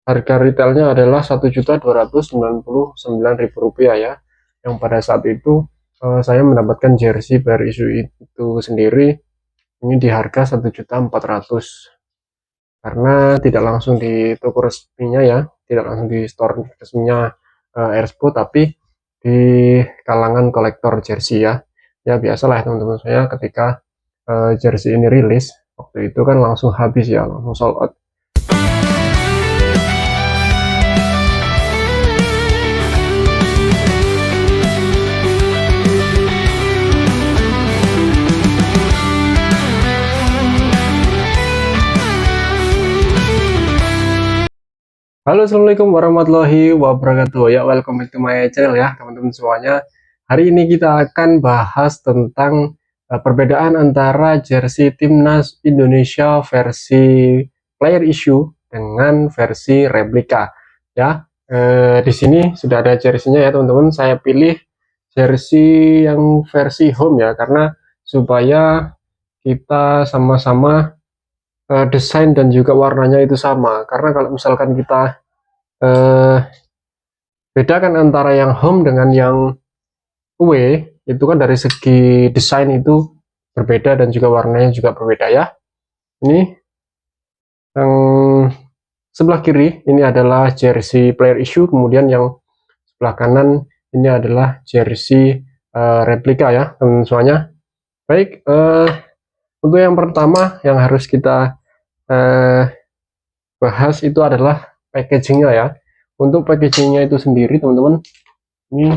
Harga retailnya adalah Rp1.299.000 ya, yang pada saat itu saya mendapatkan jersey Player Issue itu sendiri ini di harga 1.400.000, karena tidak langsung di toko resminya ya, tidak langsung di store resminya Airspo, tapi di kalangan kolektor jersey ya. Ya biasalah teman-teman, saya ketika jersey ini rilis waktu itu kan langsung habis ya, langsung sold out. Halo, assalamualaikum warahmatullahi wabarakatuh. Ya, welcome back to my channel ya, teman-teman semuanya. Hari ini kita akan bahas tentang perbedaan antara jersey timnas Indonesia versi player issue dengan versi replika. Ya, di sini sudah ada jersey-nya ya, teman-teman. Saya pilih jersey yang versi home ya, karena supaya kita sama-sama desain dan juga warnanya itu sama. Karena kalau misalkan kita bedakan antara yang home dengan yang away, itu kan dari segi desain itu berbeda dan juga warnanya juga berbeda ya. Ini yang sebelah kiri ini adalah jersey player issue, kemudian yang sebelah kanan ini adalah jersey replika ya, teman-teman semuanya. Baik, untuk yang pertama yang harus kita bahas itu adalah packagingnya ya. Untuk packagingnya itu sendiri teman-teman, ini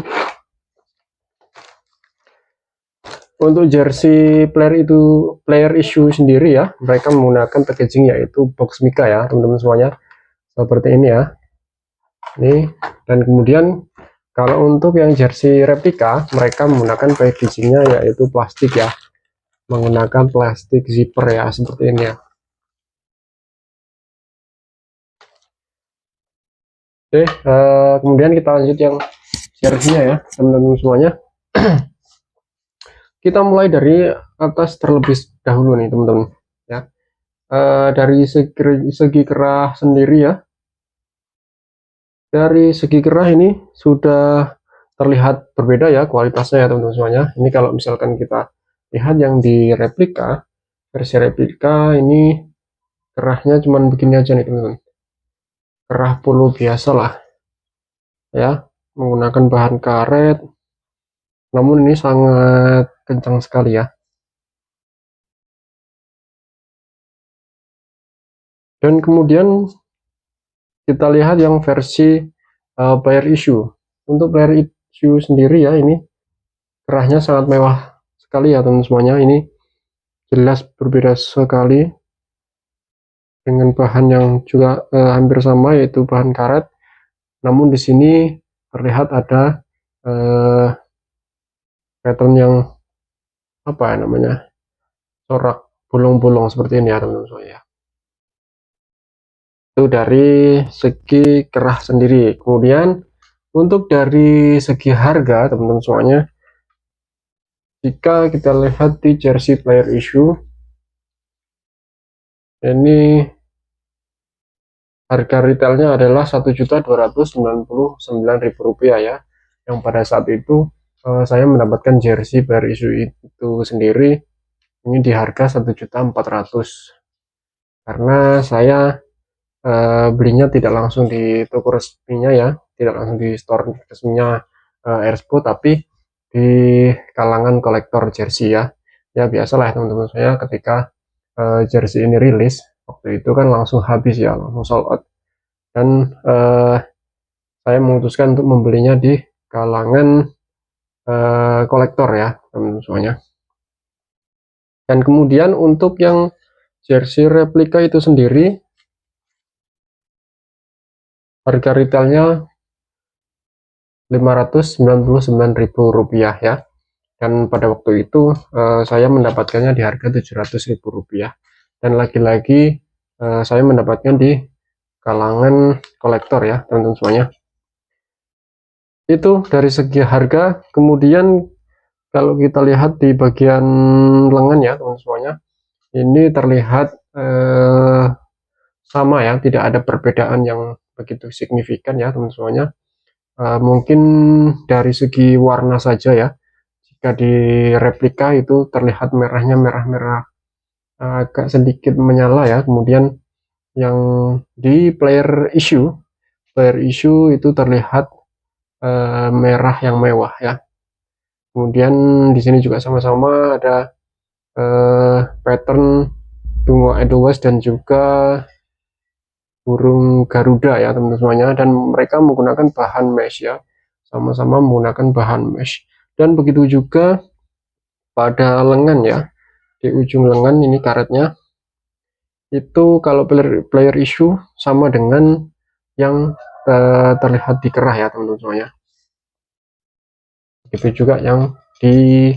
untuk jersey player issue sendiri ya, mereka menggunakan packaging yaitu box mica ya, teman-teman semuanya, seperti ini ya. Ini, dan kemudian kalau untuk yang jersey replika, mereka menggunakan packagingnya yaitu plastik ya, menggunakan plastik zipper ya, seperti ini ya. Oke, kemudian kita lanjut yang jersey-nya ya, teman-teman semuanya. Kita mulai dari atas terlebih dahulu nih teman-teman ya. Dari segi kerah sendiri ya, dari segi kerah ini sudah terlihat berbeda ya kualitasnya ya teman-teman semuanya. Ini kalau misalkan kita lihat yang di replika, versi replika ini kerahnya cuman begini aja nih teman-teman, kerah polo biasa lah ya, menggunakan bahan karet, namun ini sangat kencang sekali ya. Dan kemudian kita lihat yang versi player issue. Untuk player issue sendiri ya, ini kerahnya sangat mewah sekali ya teman-teman semuanya. Ini jelas berbeda sekali dengan bahan yang juga hampir sama, yaitu bahan karet. Namun di sini terlihat ada pattern yang apa ya namanya, corak bolong-bolong seperti ini ya teman-teman semuanya. Itu dari segi kerah sendiri. Kemudian untuk dari segi harga teman-teman semuanya, jika kita lihat di jersey player issue ini harga retailnya adalah Rp1.299.000 ya, yang pada saat itu saya mendapatkan jersey player issue itu sendiri ini di harga 1.400.000, karena saya belinya tidak langsung di toko resminya ya, tidak langsung di store resminya Airspo, tapi di kalangan kolektor jersey ya. Ya biasalah teman-teman, saya ketika jersey ini rilis waktu itu kan langsung habis ya, langsung sold out. Dan saya memutuskan untuk membelinya di kalangan kolektor ya teman-teman semuanya. Dan kemudian untuk yang jersey replika itu sendiri harga retailnya Rp599.000 ya, dan pada waktu itu saya mendapatkannya di harga Rp700.000, dan lagi-lagi saya mendapatkan di kalangan kolektor ya teman-teman semuanya. Itu dari segi harga. Kemudian kalau kita lihat di bagian lengan ya teman-teman semuanya, ini terlihat sama ya, tidak ada perbedaan yang begitu signifikan ya teman semuanya. Mungkin dari segi warna saja ya, jika di replika itu terlihat merahnya merah-merah, agak sedikit menyala ya. Kemudian yang di player issue itu terlihat merah yang mewah ya. Kemudian di sini juga sama-sama ada pattern bunga Edelweiss dan juga burung Garuda ya teman-teman semuanya, dan mereka menggunakan bahan mesh ya, sama-sama menggunakan bahan mesh. Dan begitu juga pada lengan ya, di ujung lengan ini karetnya itu kalau player issue sama dengan yang terlihat di kerah ya teman-teman semuanya. Begitu juga yang di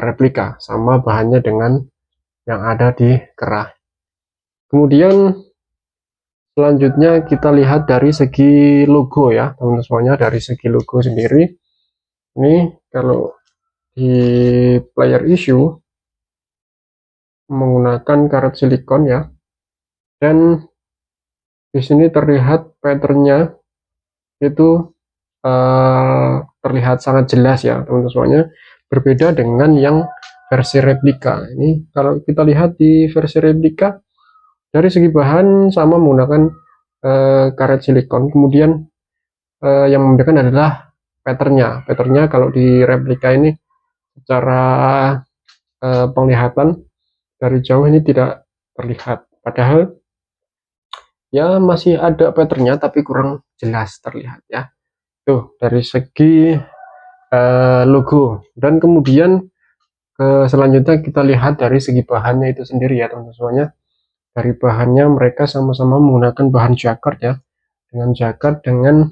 replika, sama bahannya dengan yang ada di kerah. Kemudian selanjutnya kita lihat dari segi logo ya teman-teman semuanya. Dari segi logo sendiri, ini kalau di player issue menggunakan karet silikon ya, dan di sini terlihat patternnya itu terlihat sangat jelas ya teman-teman semuanya, berbeda dengan yang versi replika. Ini kalau kita lihat di versi replika, dari segi bahan sama menggunakan karet silikon, kemudian yang membedakan adalah patternnya kalau di replika ini secara penglihatan dari jauh ini tidak terlihat, padahal ya masih ada patternnya tapi kurang jelas terlihat ya. Tuh dari segi logo. Dan kemudian selanjutnya kita lihat dari segi bahannya itu sendiri ya teman-teman semuanya. Dari bahannya mereka sama-sama menggunakan bahan jacquard ya, dengan jacquard dengan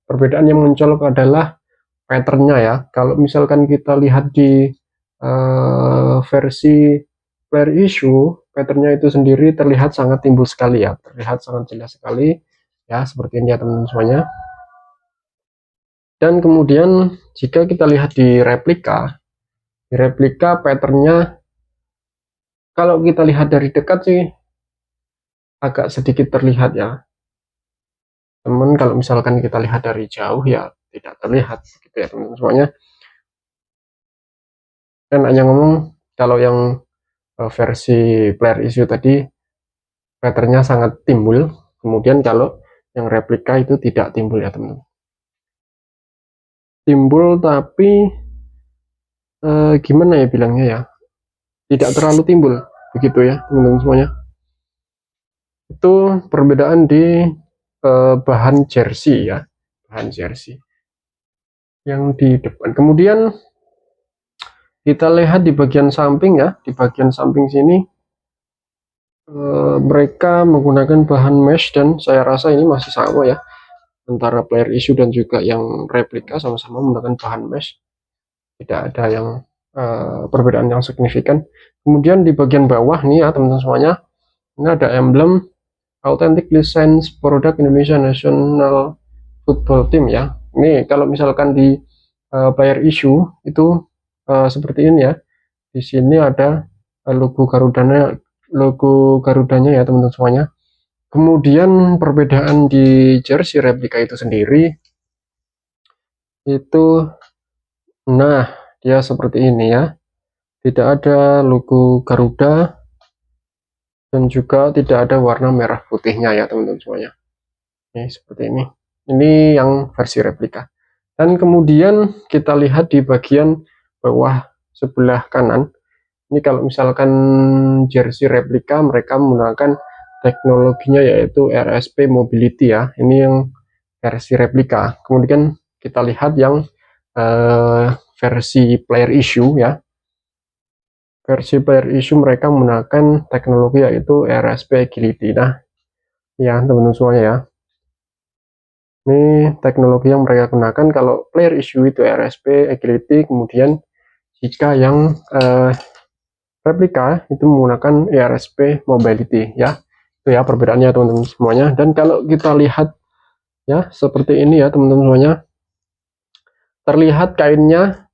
perbedaan yang mencolok adalah patternnya ya. Kalau misalkan kita lihat di versi player issue, patternnya itu sendiri terlihat sangat timbul sekali ya, terlihat sangat jelas sekali ya, seperti ini ya teman-teman semuanya. Dan kemudian jika kita lihat di replika patternnya kalau kita lihat dari dekat sih agak sedikit terlihat ya teman, kalau misalkan kita lihat dari jauh ya tidak terlihat gitu ya teman-teman semuanya. Dan hanya ngomong kalau yang versi player issue tadi patternnya sangat timbul, kemudian kalau yang replika itu tidak timbul ya teman-teman. Timbul tapi gimana ya bilangnya ya, tidak terlalu timbul begitu ya teman-teman semuanya. Itu perbedaan di bahan jersey ya, bahan jersey yang di depan. Kemudian kita lihat di bagian samping ya, di bagian samping sini mereka menggunakan bahan mesh, dan saya rasa ini masih sama ya antara player issue dan juga yang replika, sama-sama menggunakan bahan mesh, tidak ada yang perbedaan yang signifikan. Kemudian di bagian bawah nih ya teman-teman semuanya, ini ada emblem Authentic License Product Indonesia National Football Team ya. Ini kalau misalkan di player issue itu seperti ini ya. Di sini ada logo Garudanya ya teman-teman semuanya. Kemudian perbedaan di jersey replika itu sendiri itu, nah dia seperti ini ya, tidak ada logo Garuda dan juga tidak ada warna merah putihnya ya teman-teman semuanya. Ini seperti ini yang versi replika. Dan kemudian kita lihat di bagian bawah sebelah kanan, ini kalau misalkan jersey replika mereka menggunakan teknologinya yaitu RSP Mobility ya, ini yang versi replika. Kemudian kita lihat yang versi player issue ya, versi player issue mereka menggunakan teknologi yaitu RSP Agility. Nah ya teman-teman semuanya ya, ini teknologi yang mereka gunakan. Kalau player issue itu RSP Agility, kemudian jika yang replika itu menggunakan RSP Mobility ya. Itu ya perbedaannya teman-teman semuanya. Dan kalau kita lihat ya seperti ini ya teman-teman semuanya, terlihat kainnya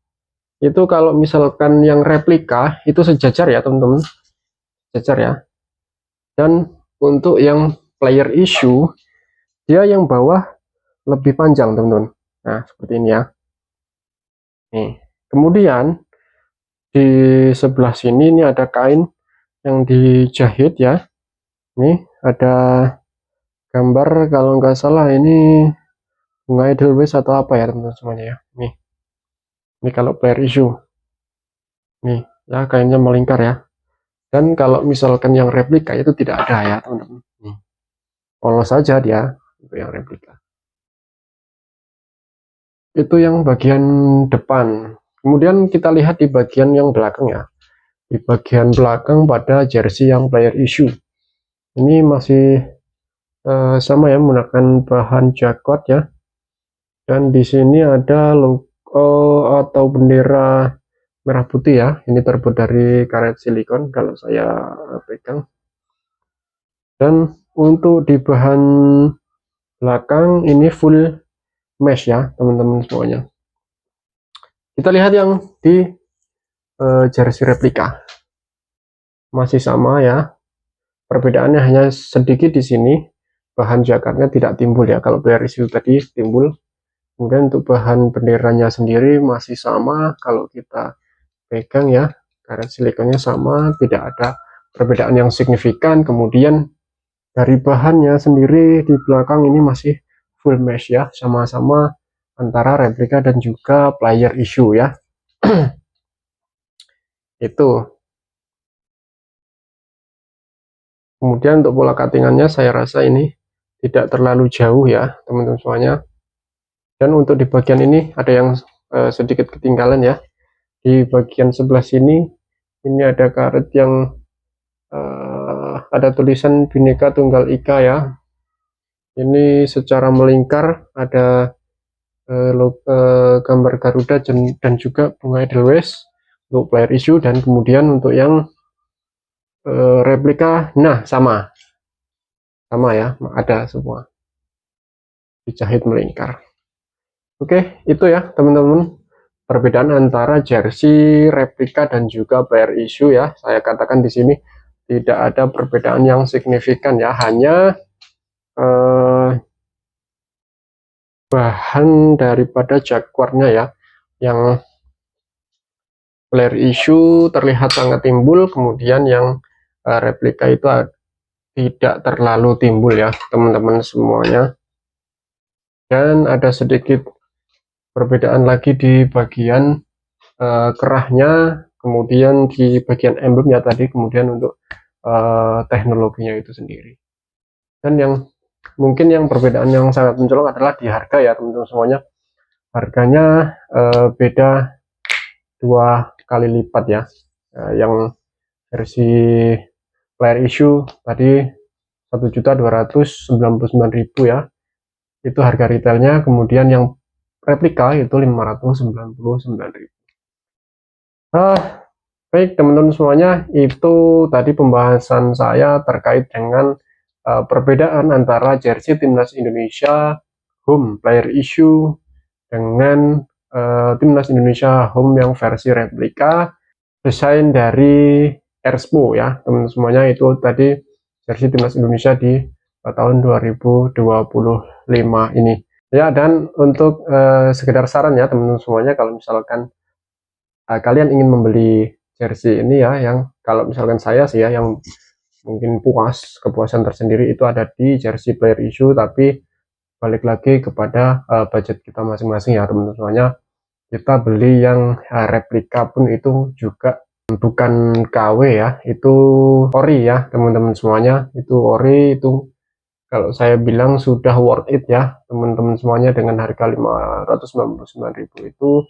itu kalau misalkan yang replika itu sejajar ya teman-teman, sejajar ya. Dan untuk yang player issue, dia yang bawah lebih panjang teman-teman. Nah seperti ini ya. Nih, kemudian di sebelah sini ini ada kain yang dijahit ya. Nih ada gambar kalau nggak salah ini bunga Edelweiss atau apa ya teman-teman semuanya ya. Nih, ini kalau player issue. Nih ya kainnya melingkar ya. Dan kalau misalkan yang replika itu tidak ada ya teman-teman. Polos saja dia untuk yang replika. Itu yang bagian depan. Kemudian kita lihat di bagian yang belakang ya. Di bagian belakang pada jersey yang player issue. Ini masih sama ya menggunakan bahan jakot ya. Dan di sini ada logo atau bendera merah putih ya. Ini terbuat dari karet silikon kalau saya pegang. Dan untuk di bahan belakang ini full mesh ya teman-teman semuanya. Kita lihat yang di jersey replika. Masih sama ya. Perbedaannya hanya sedikit di sini. Bahan jaketnya tidak timbul ya. Kalau player issue tadi timbul. Kemudian untuk bahan benderanya sendiri masih sama. Kalau kita pegang ya, karet silikonnya sama, tidak ada perbedaan yang signifikan. Kemudian dari bahannya sendiri di belakang ini masih full mesh ya, sama-sama antara replika dan juga player issue ya. Itu. Kemudian untuk pola cuttingannya saya rasa ini tidak terlalu jauh ya teman-teman semuanya. Dan untuk di bagian ini ada yang sedikit ketinggalan ya. Di bagian sebelah sini ini ada karet yang ada tulisan Bhinneka Tunggal Ika ya. Ini secara melingkar ada gambar Garuda dan juga bunga Edelweiss untuk player issue, dan kemudian untuk yang replika nah sama ya, ada semua dijahit melingkar. Oke, itu ya teman-teman perbedaan antara jersey replika dan juga player issue ya. Saya katakan di sini tidak ada perbedaan yang signifikan ya, hanya bahan daripada jaguarnya ya, yang player issue terlihat sangat timbul, kemudian yang replika itu tidak terlalu timbul ya teman-teman semuanya. Dan ada sedikit perbedaan lagi di bagian kerahnya, kemudian di bagian emblemnya tadi, kemudian untuk teknologinya itu sendiri. Dan yang mungkin yang perbedaan yang sangat mencolok adalah di harga ya teman-teman semuanya. Harganya beda 2 kali lipat ya. Yang versi player issue tadi 1.299.000 ya, itu harga retailnya. Kemudian yang replika itu 599.000. Baik teman-teman semuanya, itu tadi pembahasan saya terkait dengan perbedaan antara jersey timnas Indonesia home player issue dengan timnas Indonesia home yang versi replika desain dari Erspo ya teman-teman semuanya. Itu tadi jersey timnas Indonesia di tahun 2025 ini ya. Dan untuk sekedar saran ya teman-teman semuanya, kalau misalkan kalian ingin membeli jersey ini ya, yang kalau misalkan saya sih ya yang mungkin kepuasan tersendiri itu ada di jersey player issue, tapi balik lagi kepada budget kita masing-masing ya teman-teman semuanya. Kita beli yang replika pun itu juga bukan KW ya, itu ori ya teman-teman semuanya. Itu ori, itu kalau saya bilang sudah worth it ya teman-teman semuanya, dengan harga 599.000 itu,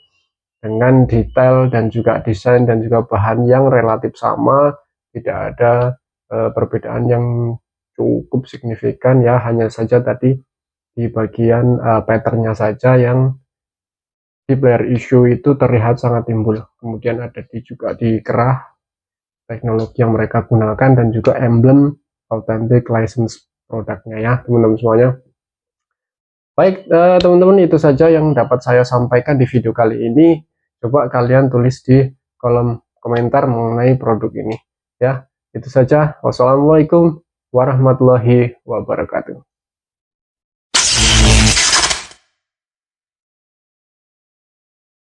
dengan detail dan juga desain dan juga bahan yang relatif sama, tidak ada perbedaan yang cukup signifikan ya. Hanya saja tadi di bagian patternnya saja yang di player issue itu terlihat sangat timbul. Kemudian ada juga di kerah teknologi yang mereka gunakan, dan juga emblem authentic license produknya ya teman-teman semuanya. Baik teman-teman, itu saja yang dapat saya sampaikan di video kali ini. Coba kalian tulis di kolom komentar mengenai produk ini ya. Itu saja. Wassalamualaikum warahmatullahi wabarakatuh.